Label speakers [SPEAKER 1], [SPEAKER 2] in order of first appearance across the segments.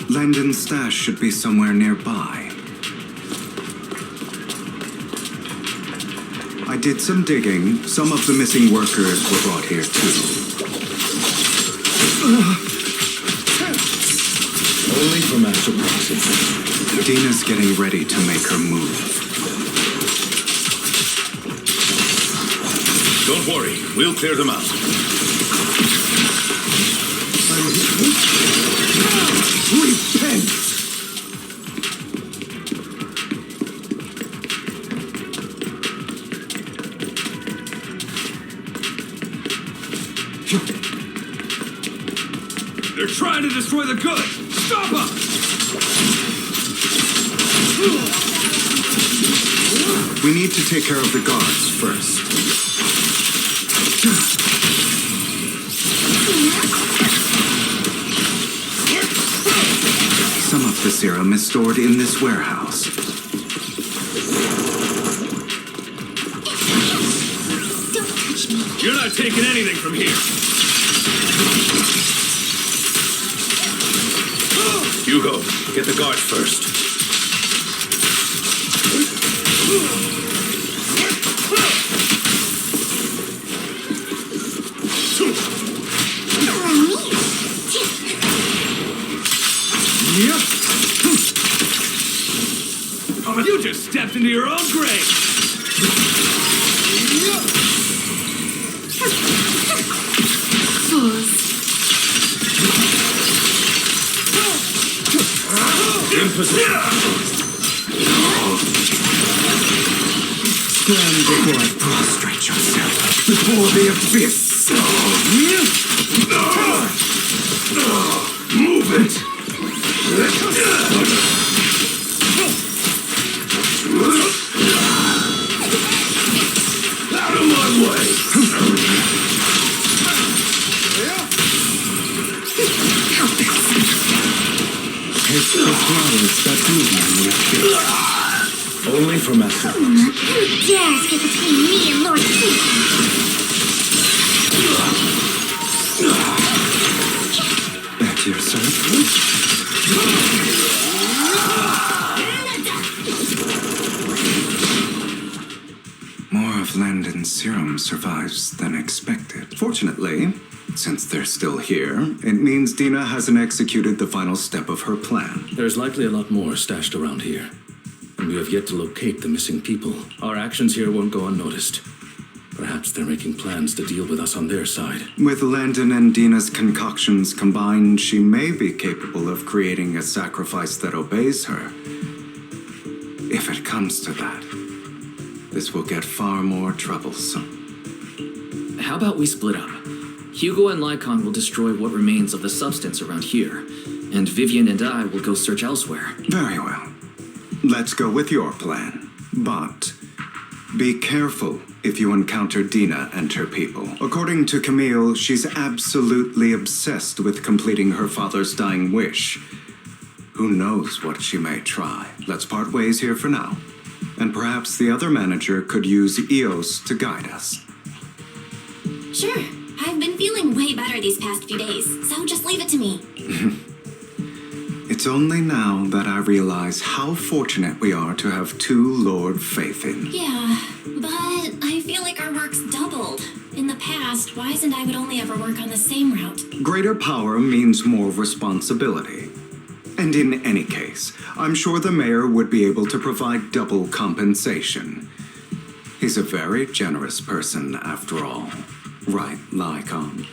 [SPEAKER 1] Landon's stash should be somewhere nearby. I did some digging. Some of the missing workers were brought here too.
[SPEAKER 2] Only for master processing.
[SPEAKER 1] Dina's getting ready to make her move.
[SPEAKER 2] Don't worry, we'll clear them out.
[SPEAKER 1] Repent!
[SPEAKER 2] They're trying to destroy the goods! Stop them!
[SPEAKER 1] We need to take care of the guards first. Some of the serum is stored in this warehouse.
[SPEAKER 3] Don't touch me.
[SPEAKER 2] You're not taking anything from here! Hugo, get the guards first. You just stepped into your own grave!
[SPEAKER 3] Fools.
[SPEAKER 2] In position.
[SPEAKER 1] Stand before I prostrate yourself before the abyss.
[SPEAKER 2] Move it! Out of my way!
[SPEAKER 1] It's the flowers that bloom in the abyss.
[SPEAKER 2] Only for master.
[SPEAKER 3] Who dares get between me and Lord Satan?
[SPEAKER 1] At your service. More of Landon's serum survives than expected. Fortunately, since they're still here, it means Dina hasn't executed the final step of her plan.
[SPEAKER 4] There's likely a lot more stashed around here, and we have yet to locate the missing people. Our actions here won't go unnoticed. Perhaps they're making plans to deal with us on their side.
[SPEAKER 1] With Landon and Dina's concoctions combined, she may be capable of creating a sacrifice that obeys her. If it comes to that, this will get far more troublesome.
[SPEAKER 5] How about we split up? Hugo and Lycon will destroy what remains of the substance around here, and Vivian and I will go search elsewhere.
[SPEAKER 1] Very well. Let's go with your plan. But be careful if you encounter Dina and her people. According to Camille, she's absolutely obsessed with completing her father's dying wish. Who knows what she may try? Let's part ways here for now. And perhaps the other manager could use EOS to guide us.
[SPEAKER 3] Sure. I've been feeling way better these past few days, so just leave it to me.
[SPEAKER 1] It's only now that I realize how fortunate we are to have two Lord Faithin.
[SPEAKER 3] Yeah, but I feel like our work's doubled. In the past, Wise and I would only ever work on the same route.
[SPEAKER 1] Greater power means more responsibility. And in any case, I'm sure the mayor would be able to provide double compensation. He's a very generous person, after all. Right, Lycon?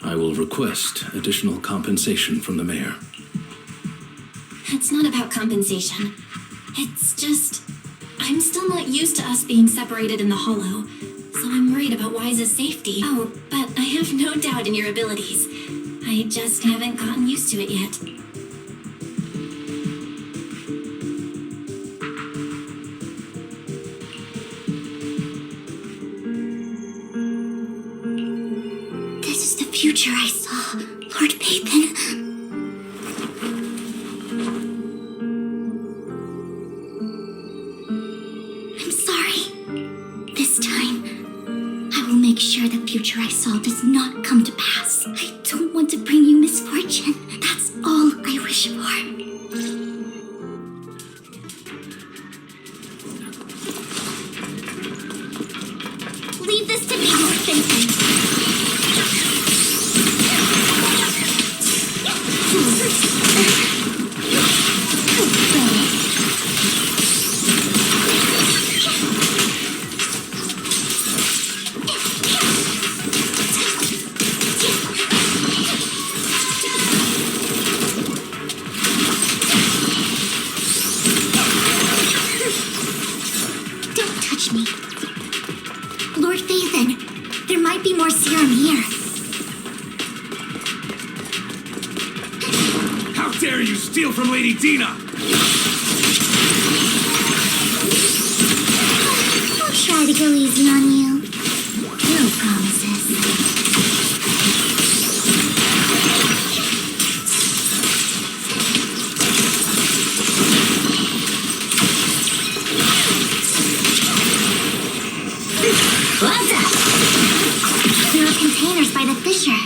[SPEAKER 4] I will request additional compensation from the mayor.
[SPEAKER 3] It's not about compensation. It's just, I'm still not used to us being separated in the Hollow, so I'm worried about Wise's safety. Oh, but I have no doubt in your abilities. I just haven't gotten used to it yet. This is the future I saw, Lord Papin. I'm sorry. This time, I will make sure the future I saw does not come to pass. I don't want want to bring you misfortune. That's all I wish for. Leave this to me, Lord Vincent. Don't touch me. Lord Phaethon, there might be more serum here.
[SPEAKER 2] How dare you steal from Lady Dina!
[SPEAKER 3] I'll try to go easy on you. No promises. What's up? There are containers by the fissure.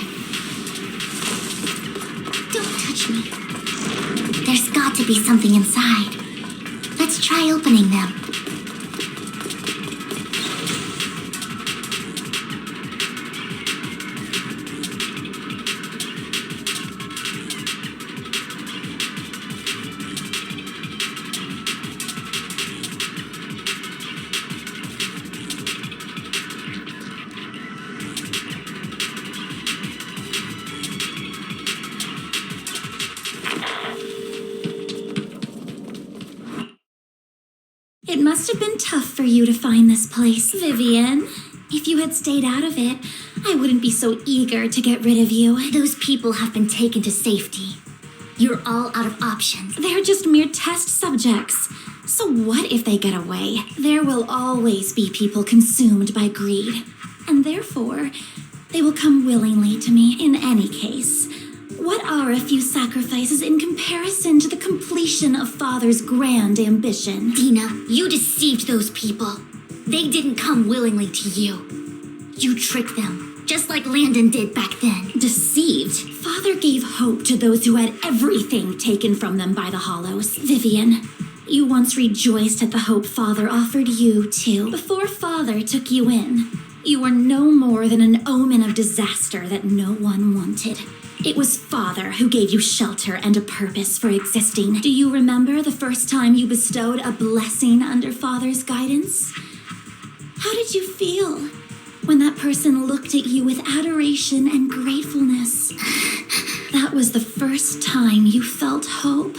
[SPEAKER 3] Don't touch me. There's got to be something inside. Let's try opening them. It must have been tough for you to find this place, Vivian. If you had stayed out of it, I wouldn't be so eager to get rid of you. Those people have been taken to safety. You're all out of options. They're just mere test subjects. So what if they get away? There will always be people consumed by greed. And therefore, they will come willingly to me in any case. What are a few sacrifices in comparison to the completion of Father's grand ambition? Dina, you deceived those people. They didn't come willingly to you. You tricked them, just like Landon did back then. Deceived? Father gave hope to those who had everything taken from them by the Hollows. Vivian, you once rejoiced at the hope Father offered you, too. Before Father took you in, you were no more than an omen of disaster that no one wanted. It was Father who gave you shelter and a purpose for existing. Do you remember the first time you bestowed a blessing under Father's guidance? How did you feel when that person looked at you with adoration and gratefulness? That was the first time you felt hope.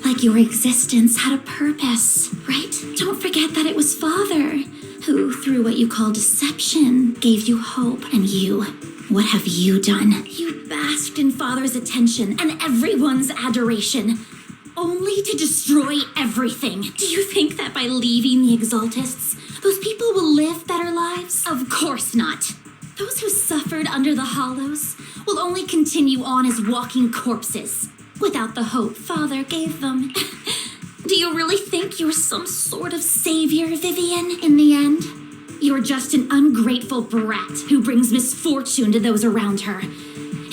[SPEAKER 3] Like your existence had a purpose, right? Don't forget that it was Father who, through what you call deception, gave you hope. And you, what have you done? You basked in Father's attention and everyone's adoration, only to destroy everything. Do you think that by leaving the Exaltists, those people will live better lives? Of course not. Those who suffered under the Hollows will only continue on as walking corpses, without the hope Father gave them. Do you really think you're some sort of savior, Vivian, in the end? You're just an ungrateful brat who brings misfortune to those around her.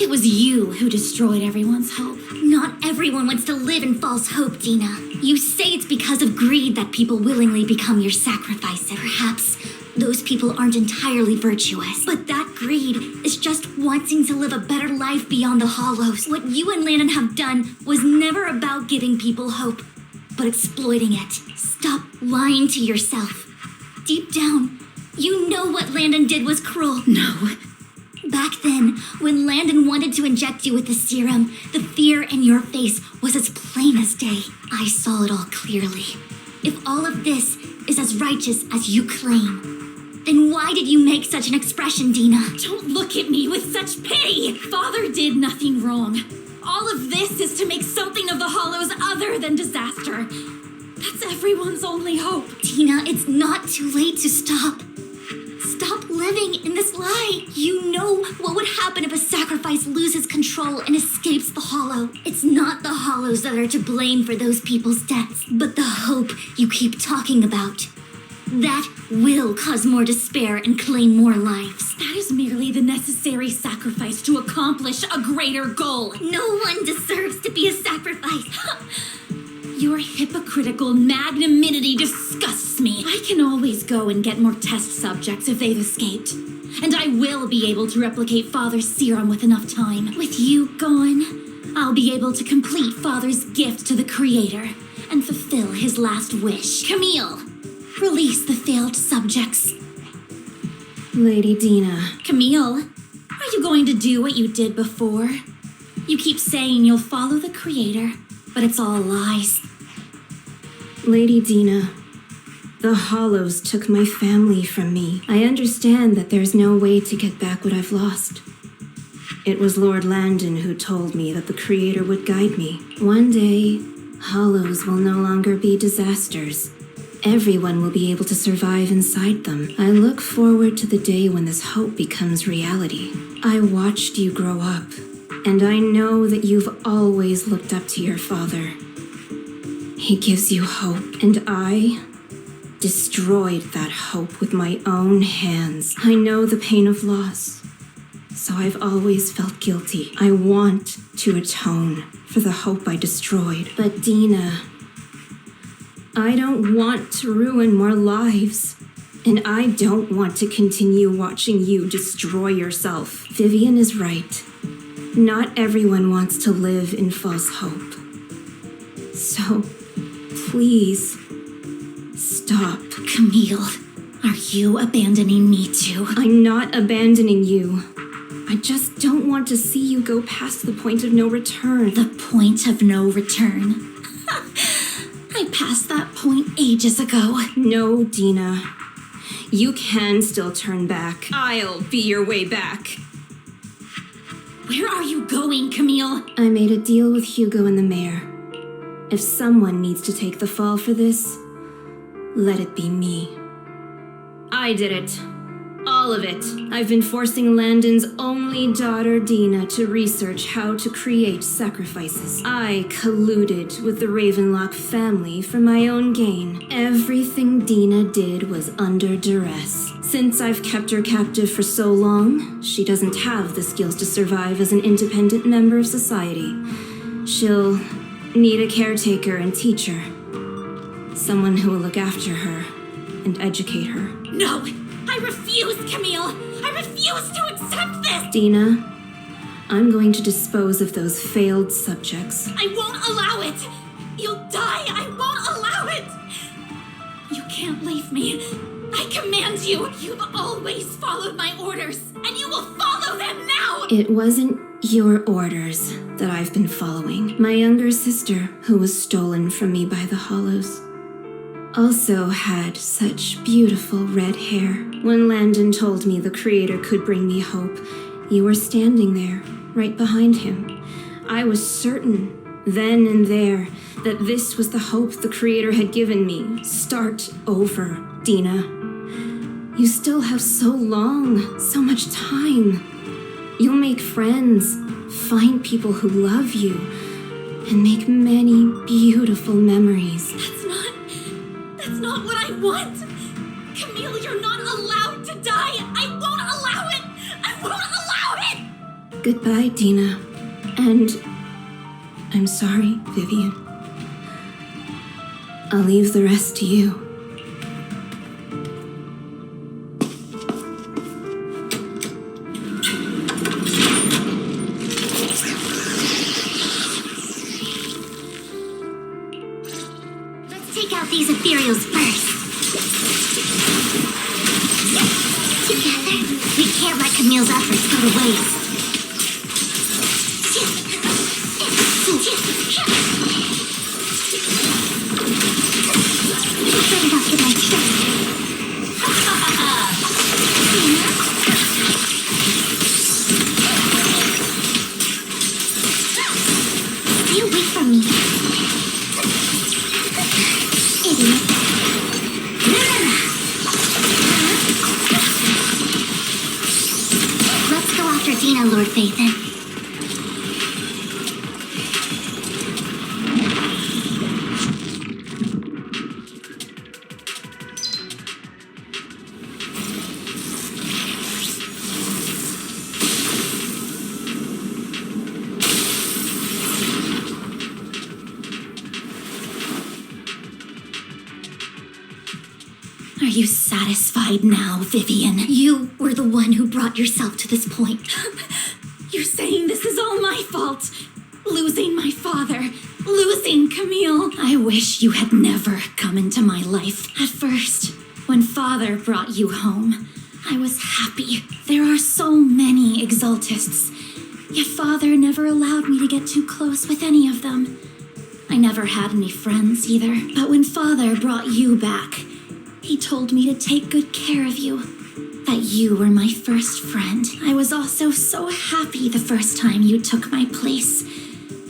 [SPEAKER 3] It was you who destroyed everyone's hope. Not everyone wants to live in false hope, Dina. You say it's because of greed that people willingly become your sacrifices. Perhaps those people aren't entirely virtuous. But that greed is just wanting to live a better life beyond the Hollows. What you and Landon have done was never about giving people hope, but exploiting it. Stop lying to yourself. Deep down, you know what Landon did was cruel. No. Back then, when Landon wanted to inject you with the serum, the fear in your face was as plain as day. I saw it all clearly. If all of this is as righteous as you claim, then why did you make such an expression, Dina? Don't look at me with such pity! Father did nothing wrong. All of this is to make something of the Hollows other than disaster. That's everyone's only hope. Dina, it's not too late to stop. Stop living in this lie. You know what would happen if a sacrifice loses control and escapes the Hollow. It's not the Hollows that are to blame for those people's deaths, but the hope you keep talking about.
[SPEAKER 6] That will cause more despair and claim more lives. That is merely the necessary sacrifice to accomplish a greater goal. No one deserves to be a sacrifice. Your hypocritical magnanimity disgusts me. I can always go and get more test subjects if they've escaped. And I will be able to replicate Father's serum with enough time. With you gone, I'll be able to complete Father's gift to the Creator and fulfill his last wish. Camille, release the failed subjects.
[SPEAKER 7] Lady Dina.
[SPEAKER 6] Camille, are you going to do what you did before? You keep saying you'll follow the Creator, but it's all lies.
[SPEAKER 7] Lady Dina, the Hollows took my family from me. I understand that there's no way to get back what I've lost. It was Lord Landon who told me that the Creator would guide me. One day, Hollows will no longer be disasters. Everyone will be able to survive inside them. I look forward to the day when this hope becomes reality. I watched you grow up, and I know that you've always looked up to your father. He gives you hope, and I destroyed that hope with my own hands. I know the pain of loss, so I've always felt guilty. I want to atone for the hope I destroyed. But Dina, I don't want to ruin more lives, and I don't want to continue watching you destroy yourself. Vivian is right. Not everyone wants to live in false hope. So, please, stop.
[SPEAKER 6] Camille, are you abandoning me too?
[SPEAKER 7] I'm not abandoning you. I just don't want to see you go past the point of no return.
[SPEAKER 6] The point of no return. I passed that point ages ago.
[SPEAKER 7] No, Dina. You can still turn back. I'll be your way back.
[SPEAKER 6] Where are you going, Camille?
[SPEAKER 7] I made a deal with Hugo and the mayor. If someone needs to take the fall for this, let it be me. I did it. All of it. I've been forcing Landon's only daughter, Dina, to research how to create sacrifices. I colluded with the Ravenlock family for my own gain. Everything Dina did was under duress. Since I've kept her captive for so long, she doesn't have the skills to survive as an independent member of society. She'll need a caretaker and teacher. Someone who will look after her and educate her.
[SPEAKER 6] No! I refuse, Camille! I refuse to accept this!
[SPEAKER 7] Dina, I'm going to dispose of those failed subjects.
[SPEAKER 6] I won't allow it! You'll die! I won't allow it! You can't leave me. I command you! You've always followed my orders, and you will follow them now!
[SPEAKER 7] It wasn't your orders that I've been following. My younger sister, who was stolen from me by the Hollows, also had such beautiful red hair. When Landon told me the Creator could bring me hope, you were standing there, right behind him. I was certain, then and there, that this was the hope the Creator had given me. Start over, Dina. You still have so long, so much time. You'll make friends, find people who love you, and make many beautiful memories.
[SPEAKER 6] That's not what I want! Camille, you're not allowed to die! I won't allow it! I won't allow it!
[SPEAKER 7] Goodbye, Dina. And I'm sorry, Vivian. I'll leave the rest to you.
[SPEAKER 6] Take out these ethereals first. Together, we can't let Camille's efforts go to waste. Afraid I'll get my trick. Stay away from me. Idiot. Let's go after Dina, Lord Phaethon. you satisfied now, Vivian? You were the one who brought yourself to this point. You're saying this is all my fault. Losing my father, losing Camille. I wish you had never come into my life. At first, when father brought you home, I was happy. There are so many exaltists, yet father never allowed me to get too close with any of them. I never had any friends either, but when father brought you back, he told me to take good care of you, that you were my first friend. I was also so happy the first time you took my place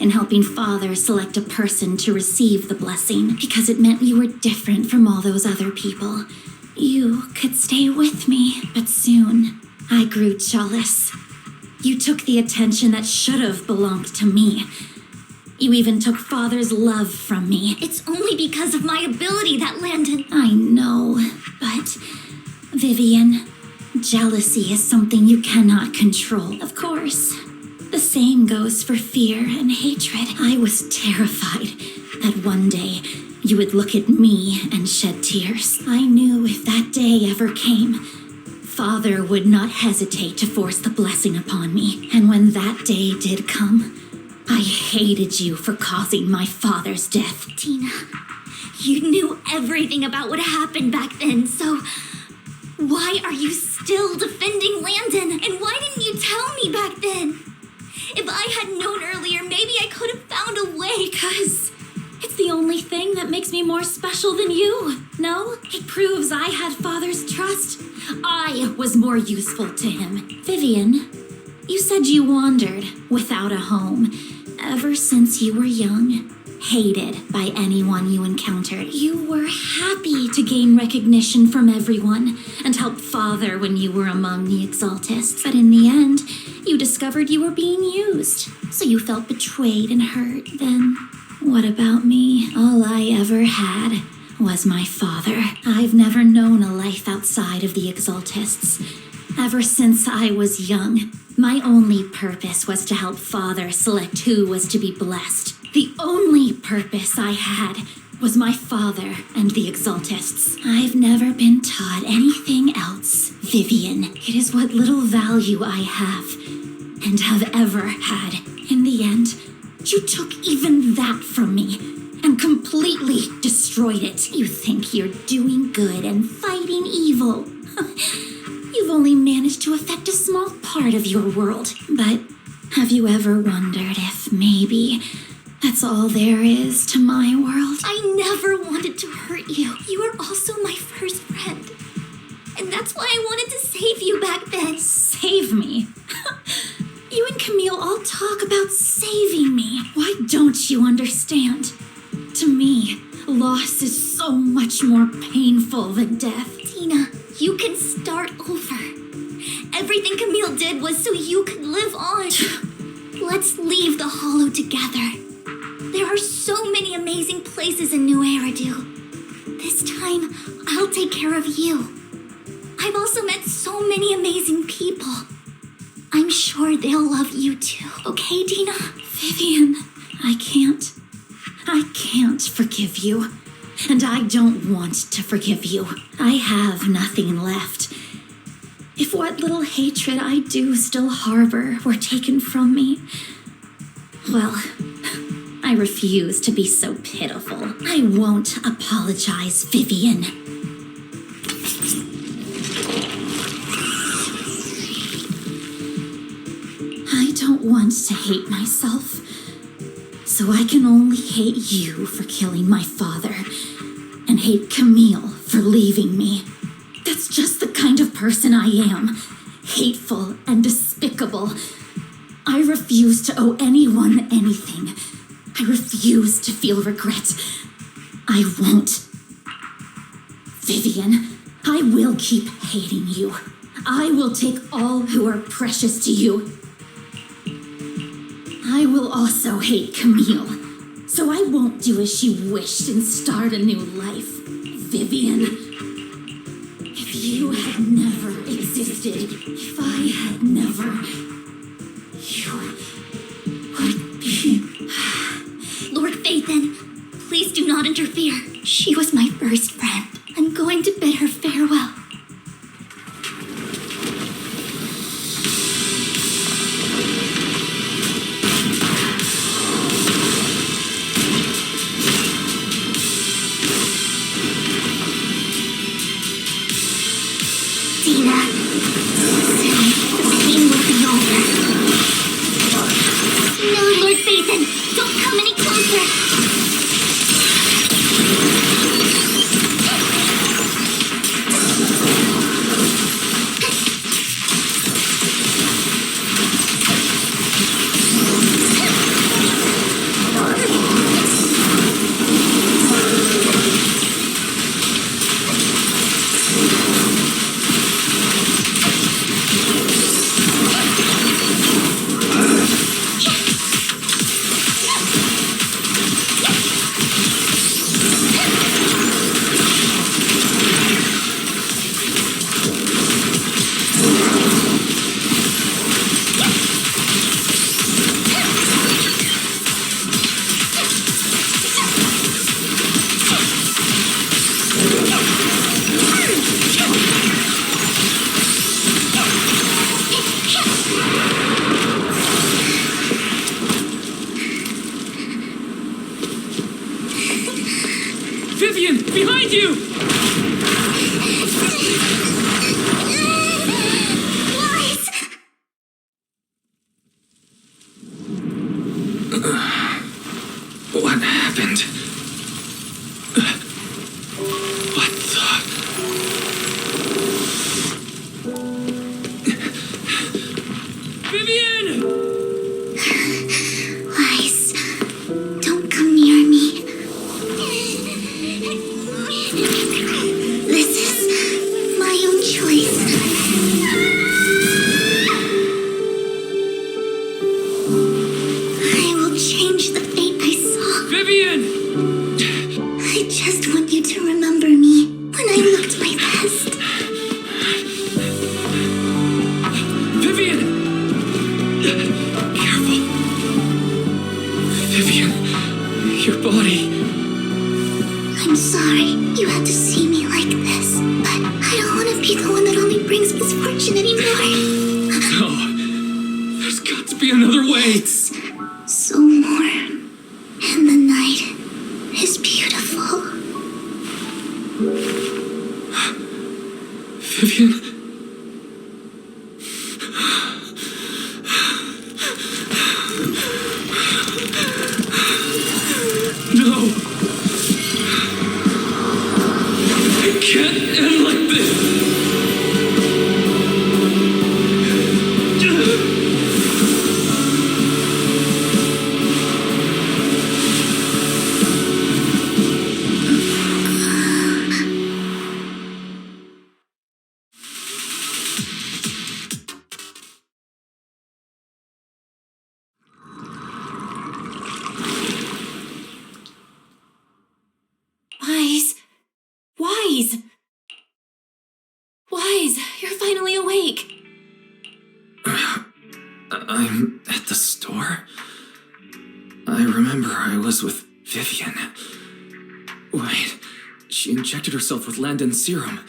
[SPEAKER 6] in helping father select a person to receive the blessing, because it meant you were different from all those other people. You could stay with me, but soon I grew jealous. You took the attention that should have belonged to me. You even took father's love from me. It's only because of my ability that Landon... I know, but Vivian, jealousy is something you cannot control. Of course, the same goes for fear and hatred. I was terrified that one day you would look at me and shed tears. I knew if that day ever came, father would not hesitate to force the blessing upon me. And when that day did come, I hated you for causing my father's death. Tina, you knew everything about what happened back then, so why are you still defending Landon? And why didn't you tell me back then? If I had known earlier, maybe I could have found a way, 'cause
[SPEAKER 7] It's the only thing that makes me more special than you, no? It proves I had father's trust. I was more useful to him. Vivian, you said you wandered without a home ever since you were young, hated by anyone you encountered. You were happy to gain recognition from everyone and help father when you were among the exaltists. But in the end, you discovered you were being used, so you felt betrayed and hurt. Then, what about me? All I ever had was my father. I've never known a life outside of the exaltists. Ever since I was young, my only purpose was to help father select who was to be blessed. The only purpose I had was my father and the exaltists. I've never been taught anything else, Vivian. It is what little value I have and have ever had. In the end, you took even that from me and completely destroyed it. You think you're doing good and fighting evil. You've only managed to affect a small part of your world. But have you ever wondered if maybe that's all there is to my world?
[SPEAKER 6] I never wanted to hurt you. You were also my first friend. And that's why I wanted to save you back then.
[SPEAKER 7] Save me? You and Camille all talk about saving me. Why don't you understand? To me, loss is so much more painful than death.
[SPEAKER 6] Tina, you can start over. Everything Camille did was so you could live on. Let's leave the Hollow together. There are so many amazing places in New Eridu. This time, I'll take care of you. I've also met so many amazing people. I'm sure they'll love you too. Okay, Dina?
[SPEAKER 7] Vivian, I can't forgive you. And I don't want to forgive you. I have nothing left. If what little hatred I do still harbor were taken from me, well, I refuse to be so pitiful. I won't apologize, Vivian. I don't want to hate myself, so I can only hate you for killing my father and hate Camille for leaving me. That's just the kind of person I am. Hateful and despicable. I refuse to owe anyone anything. I refuse to feel regret. I won't. Vivian, I will keep hating you. I will take all who are precious to you. I will also hate Camille, so I won't do as she wished and start a new life. Vivian, if you had never existed, if I had never, you would be...
[SPEAKER 6] Lord Phaethon, please do not interfere. She was my first friend. I'm going to bid her farewell. Listen, don't come any closer.
[SPEAKER 2] Vivian, behind you!
[SPEAKER 6] Wise!
[SPEAKER 5] What happened? What the...
[SPEAKER 2] Vivian!
[SPEAKER 6] Wise, don't come near me. This is my own choice. I will change the fate I saw.
[SPEAKER 2] Vivian!
[SPEAKER 6] I just want you to remember me when I looked my best.
[SPEAKER 2] Vivian! Careful. Vivian, your body.
[SPEAKER 6] I'm sorry you had to see me like this, but I don't want to be the one that only brings misfortune anymore.
[SPEAKER 2] No. There's got to be another way.
[SPEAKER 6] It's so warm, and the night is beautiful.
[SPEAKER 2] Vivian? No. It can't end like this.
[SPEAKER 3] Wise. Wise. Wise, you're finally awake.
[SPEAKER 5] I'm at the store? I remember I was with Vivian. Wait, she injected herself with Landon's serum.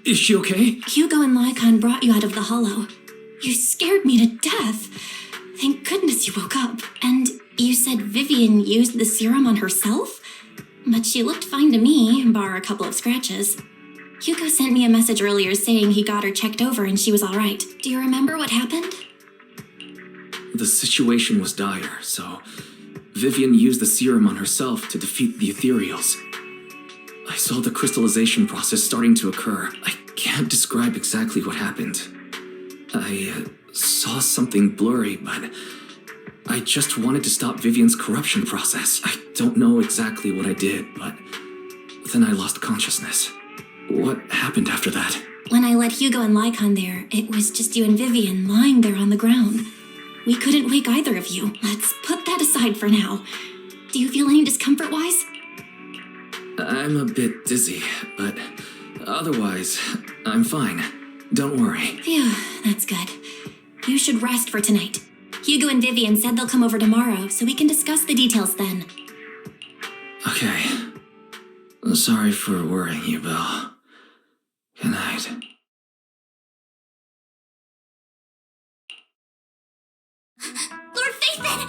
[SPEAKER 5] Is she okay?
[SPEAKER 3] Hugo and Lycon brought you out of the hollow. You scared me to death. Thank goodness you woke up. And you said Vivian used the serum on herself? But she looked fine to me, bar a couple of scratches. Hugo sent me a message earlier saying he got her checked over and she was alright. Do you remember what happened?
[SPEAKER 5] The situation was dire, so Vivian used the serum on herself to defeat the ethereals. I saw the crystallization process starting to occur. I can't describe exactly what happened. I saw something blurry, but I just wanted to stop Vivian's corruption process. I don't know exactly what I did, but then I lost consciousness. What happened after that?
[SPEAKER 3] When I let Hugo and Lycon there, it was just you and Vivian lying there on the ground. We couldn't wake either of you. Let's put that aside for now. Do you feel any discomfort, Wise?
[SPEAKER 5] I'm a bit dizzy, but otherwise, I'm fine. Don't worry.
[SPEAKER 3] Phew, that's good. You should rest for tonight. Hugo and Vivian said they'll come over tomorrow, so we can discuss the details then.
[SPEAKER 5] Okay. Sorry for worrying you, Belle. Good night.
[SPEAKER 6] Lord Faithin!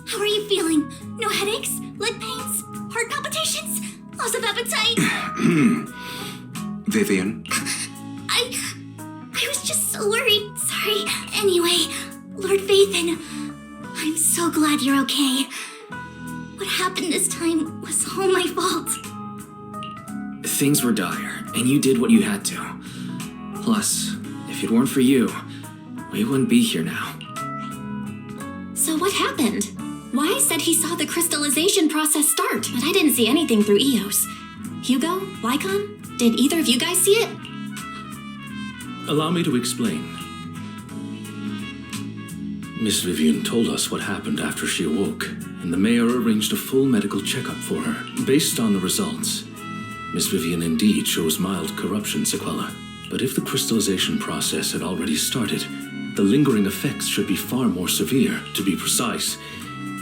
[SPEAKER 6] How are you feeling? No headaches? Leg pains? Heart palpitations? Loss of appetite?
[SPEAKER 1] Vivian,
[SPEAKER 6] I was just so worried. Sorry. Anyway, Lord Faithin, I'm so glad you're okay. What happened this time was all my fault.
[SPEAKER 5] Things were dire, and you did what you had to. Plus, if it weren't for you, we wouldn't be here now.
[SPEAKER 3] So what happened? Wise said he saw the crystallization process start, but I didn't see anything through EOS. Hugo? Lycon? Did either of you guys see it?
[SPEAKER 4] Allow me to explain. Miss Vivian told us what happened after she awoke, and the mayor arranged a full medical checkup for her. Based on the results, Miss Vivian indeed shows mild corruption sequela. But if the crystallization process had already started, the lingering effects should be far more severe. To be precise,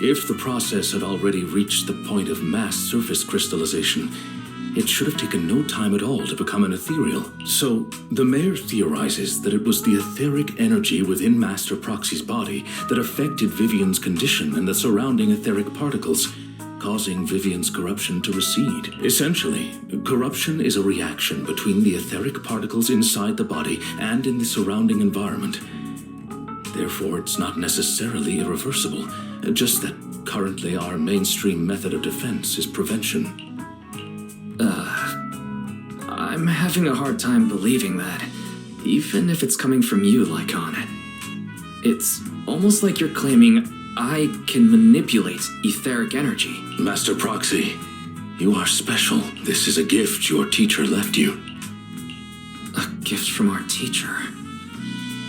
[SPEAKER 4] if the process had already reached the point of mass surface crystallization, it should have taken no time at all to become an ethereal. So, the mayor theorizes that it was the etheric energy within Master Proxy's body that affected Vivian's condition and the surrounding etheric particles, causing Vivian's corruption to recede. Essentially, corruption is a reaction between the etheric particles inside the body and in the surrounding environment. Therefore, it's not necessarily irreversible, just that currently our mainstream method of defense is prevention.
[SPEAKER 5] I'm having a hard time believing that, even if it's coming from you, Lycon. It's almost like you're claiming I can manipulate etheric energy.
[SPEAKER 4] Master Proxy, you are special. This is a gift your teacher left you.
[SPEAKER 5] A gift from our teacher.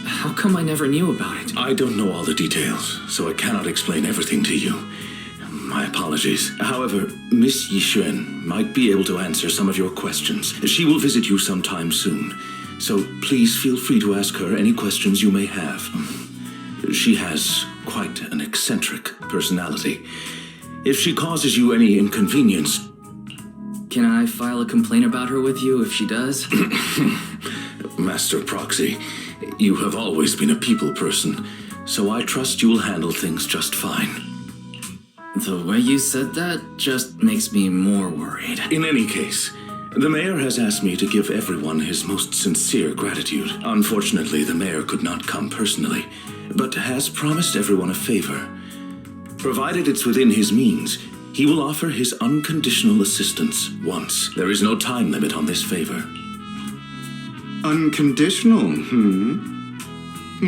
[SPEAKER 5] How come I never knew about it?
[SPEAKER 4] I don't know all the details, so I cannot explain everything to you. My apologies. However, Miss Yixuan might be able to answer some of your questions. She will visit you sometime soon, so please feel free to ask her any questions you may have. She has quite an eccentric personality. If she causes you any inconvenience...
[SPEAKER 5] Can I file a complaint about her with you if she does?
[SPEAKER 4] Master Proxy, you have always been a people person, so I trust you will handle things just fine.
[SPEAKER 5] The way you said that just makes me more worried.
[SPEAKER 4] In any case, the mayor has asked me to give everyone his most sincere gratitude. Unfortunately, the mayor could not come personally, but has promised everyone a favor. Provided it's within his means, he will offer his unconditional assistance once. There is no time limit on this favor.
[SPEAKER 1] Unconditional,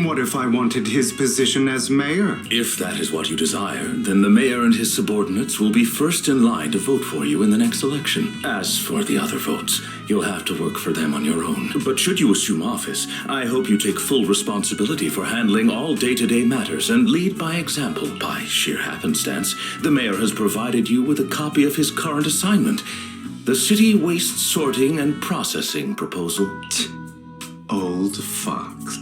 [SPEAKER 1] What if I wanted his position as mayor?
[SPEAKER 4] If that is what you desire, then the mayor and his subordinates will be first in line to vote for you in the next election. As for the other votes, you'll have to work for them on your own. But should you assume office, I hope you take full responsibility for handling all day-to-day matters and lead by example. By sheer happenstance, the mayor has provided you with a copy of his current assignment, the City Waste Sorting and Processing Proposal.
[SPEAKER 1] Old fox.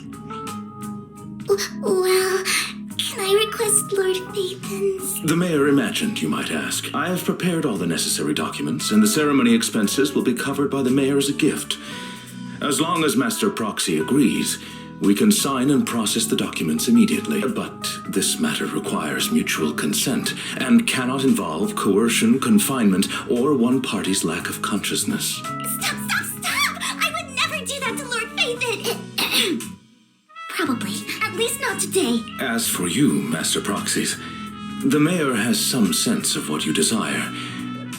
[SPEAKER 6] Well, can I request Lord Phaethon's?
[SPEAKER 4] The mayor imagined you might ask. I have prepared all the necessary documents, and the ceremony expenses will be covered by the mayor as a gift. As long as Master Proxy agrees, we can sign and process the documents immediately. But this matter requires mutual consent and cannot involve coercion, confinement, or one party's lack of consciousness.
[SPEAKER 6] Stop! I would never do that to Lord Phaethon! Probably. At least not today.
[SPEAKER 4] As for you, Master Proxies, the mayor has some sense of what you desire.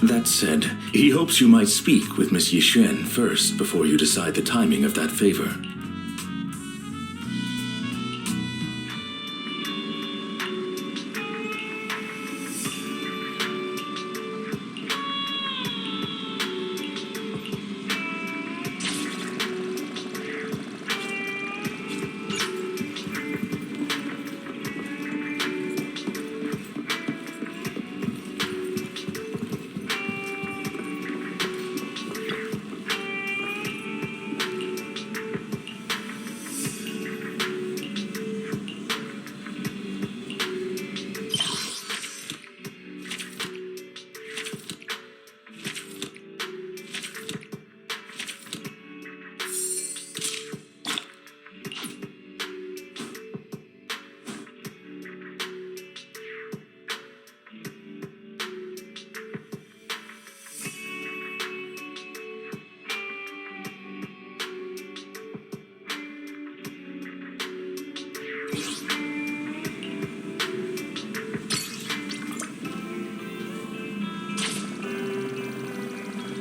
[SPEAKER 4] That said, he hopes you might speak with Miss Yixuan first before you decide the timing of that favor.